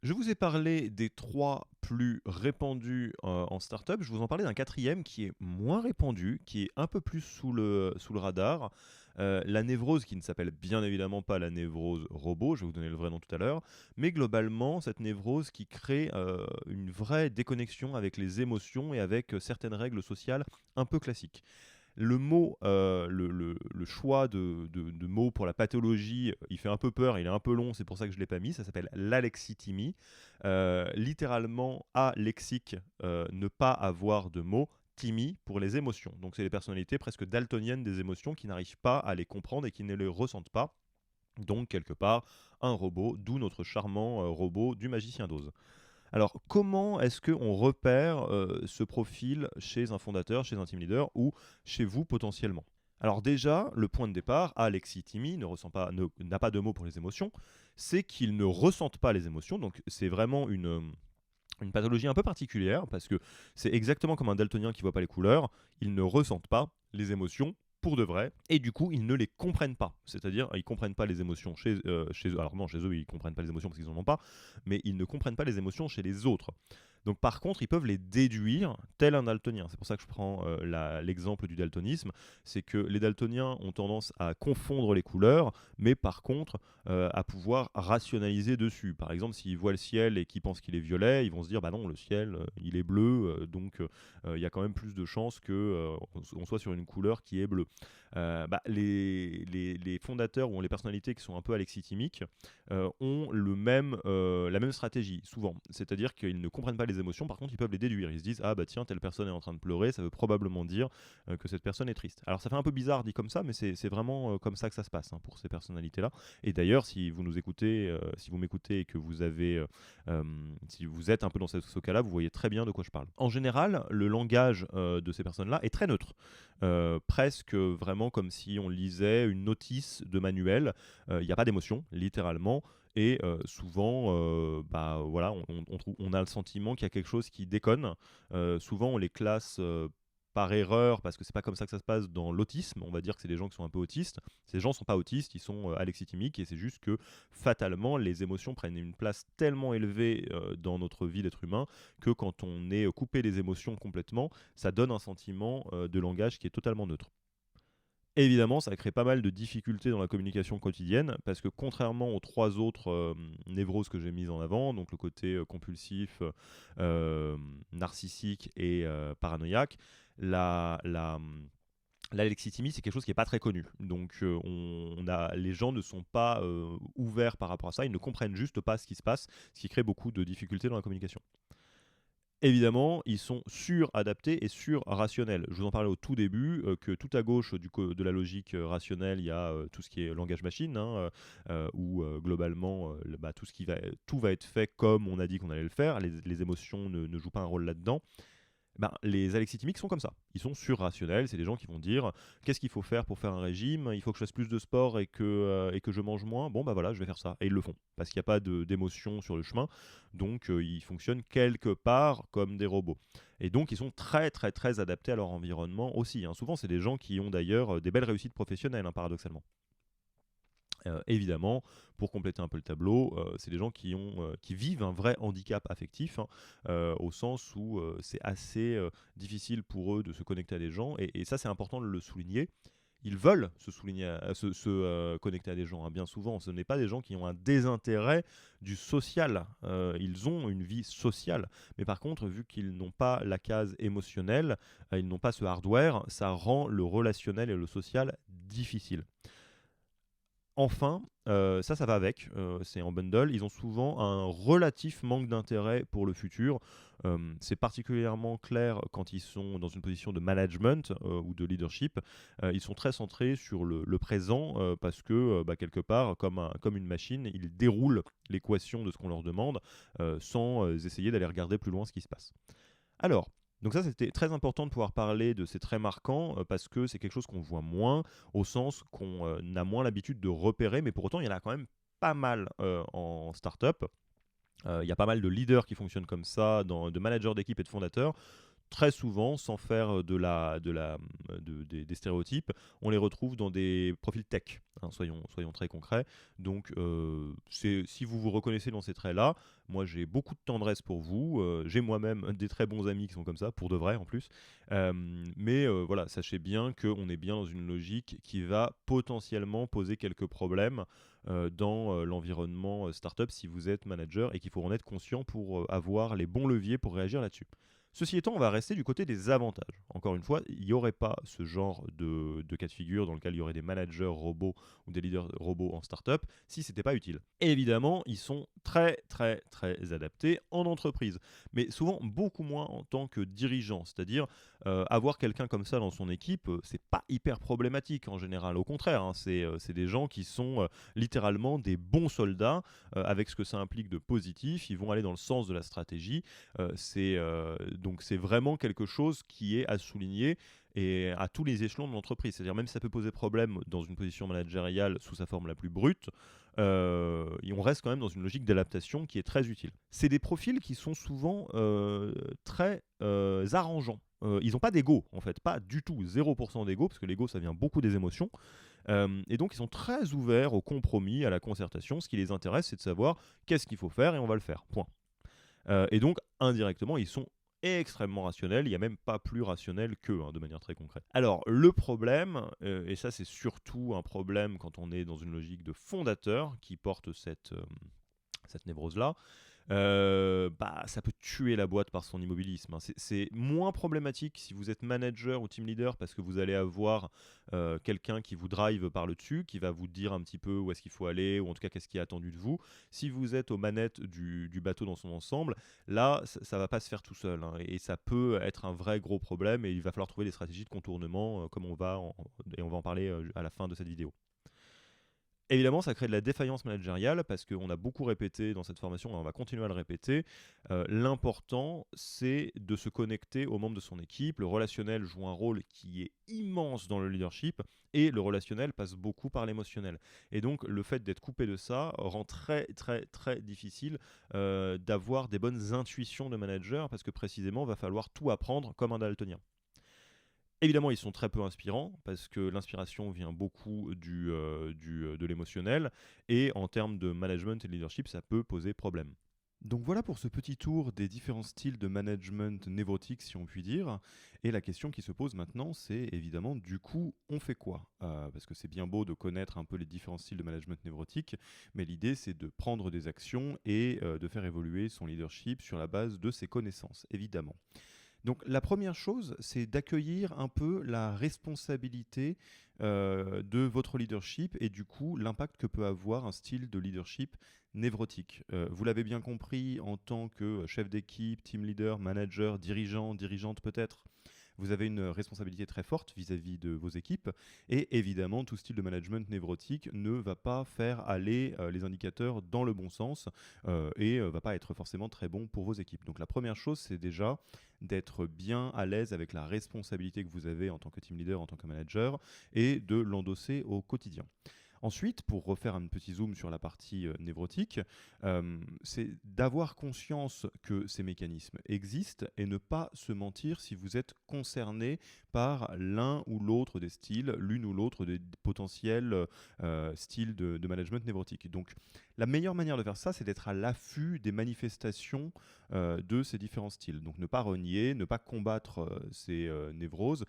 Je vous ai parlé des 3 plus répandus en startup. Je vous en parlais d'un quatrième qui est moins répandu, qui est un peu plus sous le radar. La névrose qui ne s'appelle bien évidemment pas la névrose robot, je vais vous donner le vrai nom tout à l'heure, mais globalement cette névrose qui crée une vraie déconnexion avec les émotions et avec certaines règles sociales un peu classiques. Le mot, le choix de mots pour la pathologie, il fait un peu peur, il est un peu long, c'est pour ça que je ne l'ai pas mis, ça s'appelle l'alexithymie. Littéralement, alexique, ne pas avoir de mots, thymie pour les émotions. Donc c'est les personnalités presque daltoniennes des émotions qui n'arrivent pas à les comprendre et qui ne les ressentent pas. Donc quelque part, un robot, d'où notre charmant robot du magicien d'Oz. Alors, comment est-ce qu'on repère ce profil chez un fondateur, chez un team leader ou chez vous potentiellement? Alors déjà, le point de départ, Alexis Timmy n'a pas de mots pour les émotions, c'est qu'ils ne ressentent pas les émotions, donc c'est vraiment une pathologie un peu particulière, parce que c'est exactement comme un daltonien qui ne voit pas les couleurs, ils ne ressentent pas les émotions pour de vrai, et du coup ils ne les comprennent pas, c'est-à-dire ils ne comprennent pas les émotions chez eux, alors non, chez eux ils ne comprennent pas les émotions parce qu'ils n'en ont pas, mais ils ne comprennent pas les émotions chez les autres. Donc par contre, ils peuvent les déduire tel un daltonien. C'est pour ça que je prends l'exemple du daltonisme. C'est que les daltoniens ont tendance à confondre les couleurs, mais par contre à pouvoir rationaliser dessus. Par exemple, s'ils voient le ciel et qu'ils pensent qu'il est violet, ils vont se dire bah non, le ciel il est bleu, donc il y a quand même plus de chances qu'on soit sur une couleur qui est bleue. Les fondateurs ou les personnalités qui sont un peu alexithymiques ont la même stratégie, souvent. C'est-à-dire qu'ils ne comprennent pas les émotions, par contre, ils peuvent les déduire. Ils se disent ah bah tiens, telle personne est en train de pleurer, ça veut probablement dire que cette personne est triste. Alors ça fait un peu bizarre dit comme ça, mais c'est vraiment comme ça que ça se passe pour ces personnalités-là. Et d'ailleurs, si vous nous écoutez, si vous m'écoutez et que si vous êtes un peu dans ce cas-là, vous voyez très bien de quoi je parle. En général, le langage de ces personnes-là est très neutre. Presque vraiment comme si on lisait une notice de manuel. Il n'y a pas d'émotion, littéralement. Et souvent, voilà, on a le sentiment qu'il y a quelque chose qui déconne. Souvent, on les classe par erreur, parce que c'est pas comme ça que ça se passe dans l'autisme. On va dire que c'est des gens qui sont un peu autistes. Ces gens sont pas autistes, ils sont alexithymiques, et c'est juste que fatalement, les émotions prennent une place tellement élevée dans notre vie d'être humain que quand on est coupé des émotions complètement, ça donne un sentiment de langage qui est totalement neutre. Évidemment, ça crée pas mal de difficultés dans la communication quotidienne parce que contrairement aux 3 autres névroses que j'ai mises en avant, donc le côté compulsif, narcissique et paranoïaque, l'alexithymie, c'est quelque chose qui n'est pas très connu. Donc les gens ne sont pas ouverts par rapport à ça, ils ne comprennent juste pas ce qui se passe, ce qui crée beaucoup de difficultés dans la communication. Évidemment, ils sont suradaptés et surrationnels. Je vous en parlais au tout début, que tout à gauche de la logique rationnelle, il y a tout ce qui est langage machine, où globalement, tout va être fait comme on a dit qu'on allait le faire. Les émotions ne jouent pas un rôle là-dedans. Les alexithymiques sont comme ça. Ils sont surrationnels. C'est des gens qui vont dire qu'est-ce qu'il faut faire pour faire un régime. Il faut que je fasse plus de sport et que je mange moins. Bon, bah voilà, je vais faire ça. Et ils le font. Parce qu'il n'y a pas d'émotion sur le chemin. Donc, ils fonctionnent quelque part comme des robots. Et donc, ils sont très, très, très adaptés à leur environnement aussi. Souvent, c'est des gens qui ont d'ailleurs des belles réussites professionnelles, paradoxalement. Évidemment, pour compléter un peu le tableau, c'est des gens qui vivent un vrai handicap affectif, hein, au sens où c'est assez difficile pour eux de se connecter à des gens, et ça c'est important de le souligner. Ils veulent connecter à des gens, hein, bien souvent. Ce n'est pas des gens qui ont un désintérêt du social. Ils ont une vie sociale. Mais par contre, vu qu'ils n'ont pas la case émotionnelle, ils n'ont pas ce hardware, ça rend le relationnel et le social difficile. Enfin, ça va avec, c'est en bundle. Ils ont souvent un relatif manque d'intérêt pour le futur. C'est particulièrement clair quand ils sont dans une position de management ou de leadership. Ils sont très centrés sur le présent parce que, quelque part, comme une machine, ils déroulent l'équation de ce qu'on leur demande sans essayer d'aller regarder plus loin ce qui se passe. Alors, donc ça c'était très important de pouvoir parler de ces traits marquants parce que c'est quelque chose qu'on voit moins, au sens qu'on a moins l'habitude de repérer, mais pour autant il y en a quand même pas mal en startup. Il y a pas mal de leaders qui fonctionnent comme ça, de managers d'équipe et de fondateurs. Très souvent, sans faire des stéréotypes, on les retrouve dans des profils tech, hein, soyons très concrets. Donc, si vous vous reconnaissez dans ces traits-là, moi j'ai beaucoup de tendresse pour vous. J'ai moi-même des très bons amis qui sont comme ça, pour de vrai en plus. Mais voilà, sachez bien qu'on est bien dans une logique qui va potentiellement poser quelques problèmes dans l'environnement startup si vous êtes manager, et qu'il faut en être conscient pour avoir les bons leviers pour réagir là-dessus. Ceci étant, on va rester du côté des avantages. Encore une fois, il n'y aurait pas ce genre de cas de figure dans lequel il y aurait des managers robots ou des leaders robots en startup si ce n'était pas utile. Et évidemment, ils sont très très très adaptés en entreprise, mais souvent beaucoup moins en tant que dirigeant. C'est-à-dire, avoir quelqu'un comme ça dans son équipe, c'est pas hyper problématique en général. Au contraire, hein, c'est des gens qui sont littéralement des bons soldats avec ce que ça implique de positif. Ils vont aller dans le sens de la stratégie. Donc c'est vraiment quelque chose qui est à souligner et à tous les échelons de l'entreprise. C'est-à-dire même si ça peut poser problème dans une position managériale sous sa forme la plus brute, et on reste quand même dans une logique d'adaptation qui est très utile. C'est des profils qui sont souvent très arrangeants. Ils n'ont pas d'ego, en fait, pas du tout, 0% d'ego, parce que l'ego, ça vient beaucoup des émotions. Et donc, ils sont très ouverts au compromis, à la concertation. Ce qui les intéresse, c'est de savoir qu'est-ce qu'il faut faire et on va le faire, point. Et donc, indirectement, ils sont extrêmement rationnels. Il n'y a même pas plus rationnel qu'eux, hein, de manière très concrète. Alors, le problème, et ça c'est surtout un problème quand on est dans une logique de fondateur qui porte cette névrose-là, ça peut tuer la boîte par son immobilisme, hein. C'est moins problématique si vous êtes manager ou team leader parce que vous allez avoir quelqu'un qui vous drive par le dessus, qui va vous dire un petit peu où est-ce qu'il faut aller, ou en tout cas qu'est-ce qui est attendu de vous. Si vous êtes aux manettes du bateau dans son ensemble, là, ça va pas se faire tout seul, hein, et ça peut être un vrai gros problème, et il va falloir trouver des stratégies de contournement, comme et on va en parler à la fin de cette vidéo. Évidemment, ça crée de la défaillance managériale parce qu'on a beaucoup répété dans cette formation, et on va continuer à le répéter. L'important, c'est de se connecter aux membres de son équipe. Le relationnel joue un rôle qui est immense dans le leadership, et le relationnel passe beaucoup par l'émotionnel. Et donc, le fait d'être coupé de ça rend très, très, très difficile d'avoir des bonnes intuitions de manager, parce que précisément, il va falloir tout apprendre comme un daltonien. Évidemment, ils sont très peu inspirants parce que l'inspiration vient beaucoup de l'émotionnel, et en termes de management et de leadership, ça peut poser problème. Donc voilà pour ce petit tour des différents styles de management névrotique, si on peut dire. Et la question qui se pose maintenant, c'est évidemment, du coup, on fait quoi Parce que c'est bien beau de connaître un peu les différents styles de management névrotique, mais l'idée, c'est de prendre des actions et de faire évoluer son leadership sur la base de ses connaissances, évidemment. Donc la première chose, c'est d'accueillir un peu la responsabilité de votre leadership, et du coup l'impact que peut avoir un style de leadership névrotique. Vous l'avez bien compris, en tant que chef d'équipe, team leader, manager, dirigeant, dirigeante peut-être, vous avez une responsabilité très forte vis-à-vis de vos équipes, et évidemment tout style de management névrotique ne va pas faire aller les indicateurs dans le bon sens et va pas être forcément très bon pour vos équipes. Donc la première chose, c'est déjà d'être bien à l'aise avec la responsabilité que vous avez en tant que team leader, en tant que manager, et de l'endosser au quotidien. Ensuite, pour refaire un petit zoom sur la partie névrotique, c'est d'avoir conscience que ces mécanismes existent et ne pas se mentir si vous êtes concerné par l'un ou l'autre des styles, l'une ou l'autre des potentiels styles de management névrotique. Donc la meilleure manière de faire ça, c'est d'être à l'affût des manifestations de ces différents styles. Donc ne pas renier, ne pas combattre ces névroses,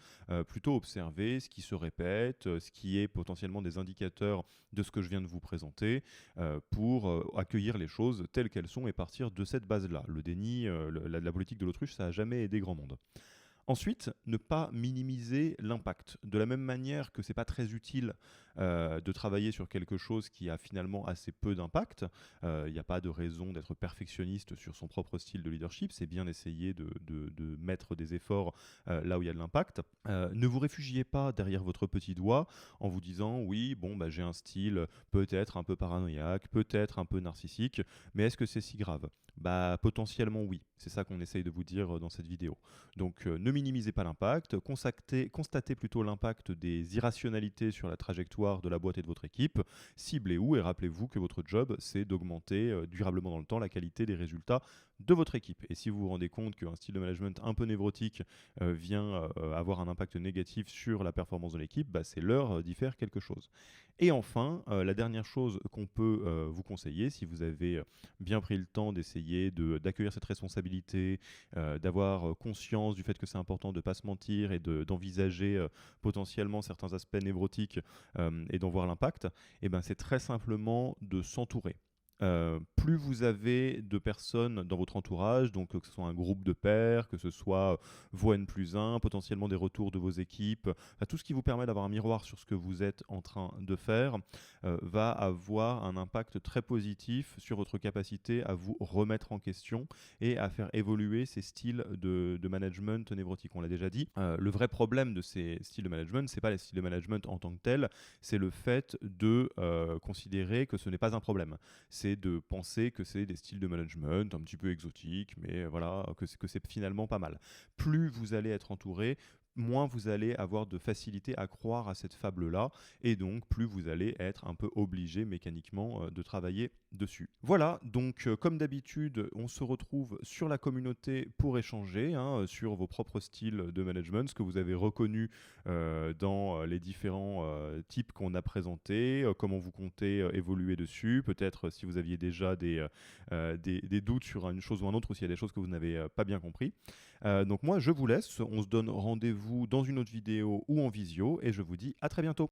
plutôt observer ce qui se répète, ce qui est potentiellement des indicateurs de ce que je viens de vous présenter, pour accueillir les choses telles qu'elles sont et partir de cette base-là. Le déni, la politique de l'autruche, ça n'a jamais aidé grand monde. Ensuite, ne pas minimiser l'impact. De la même manière que c'est pas très utile de travailler sur quelque chose qui a finalement assez peu d'impact, il n'y a pas de raison d'être perfectionniste sur son propre style de leadership, c'est bien essayer de mettre des efforts là où il y a de l'impact. Ne vous réfugiez pas derrière votre petit doigt en vous disant oui, bon, bah, j'ai un style peut-être un peu paranoïaque, peut-être un peu narcissique, mais est-ce que c'est si grave ? Bah, potentiellement oui, c'est ça qu'on essaye de vous dire dans cette vidéo. Donc ne minimisez pas l'impact, constatez plutôt l'impact des irrationalités sur la trajectoire de la boîte et de votre équipe, ciblez-vous et rappelez-vous que votre job c'est d'augmenter durablement dans le temps la qualité des résultats de votre équipe. Et si vous vous rendez compte qu'un style de management un peu névrotique vient avoir un impact négatif sur la performance de l'équipe, bah, c'est l'heure d'y faire quelque chose. Et enfin, la dernière chose qu'on peut vous conseiller, si vous avez bien pris le temps d'essayer d'accueillir cette responsabilité, d'avoir conscience du fait que c'est important de ne pas se mentir et d'envisager potentiellement certains aspects névrotiques et d'en voir l'impact, et ben c'est très simplement de s'entourer. Plus vous avez de personnes dans votre entourage, donc que ce soit un groupe de pairs, que ce soit vos N+1, potentiellement des retours de vos équipes, tout ce qui vous permet d'avoir un miroir sur ce que vous êtes en train de faire, va avoir un impact très positif sur votre capacité à vous remettre en question et à faire évoluer ces styles de management névrotique. On l'a déjà dit, le vrai problème de ces styles de management, c'est pas les styles de management en tant que tels, c'est le fait de considérer que ce n'est pas un problème. C'est de penser que c'est des styles de management un petit peu exotiques, mais voilà, que c'est finalement pas mal. Plus vous allez être entouré, moins vous allez avoir de facilité à croire à cette fable-là, et donc plus vous allez être un peu obligé mécaniquement de travailler dessus. Voilà, donc comme d'habitude, on se retrouve sur la communauté pour échanger sur vos propres styles de management, ce que vous avez reconnu dans les différents types qu'on a présentés, comment vous comptez évoluer dessus, peut-être si vous aviez déjà des doutes sur une chose ou un autre, ou s'il y a des choses que vous n'avez pas bien compris. Donc moi, je vous laisse, on se donne rendez-vous dans une autre vidéo ou en visio, et je vous dis à très bientôt.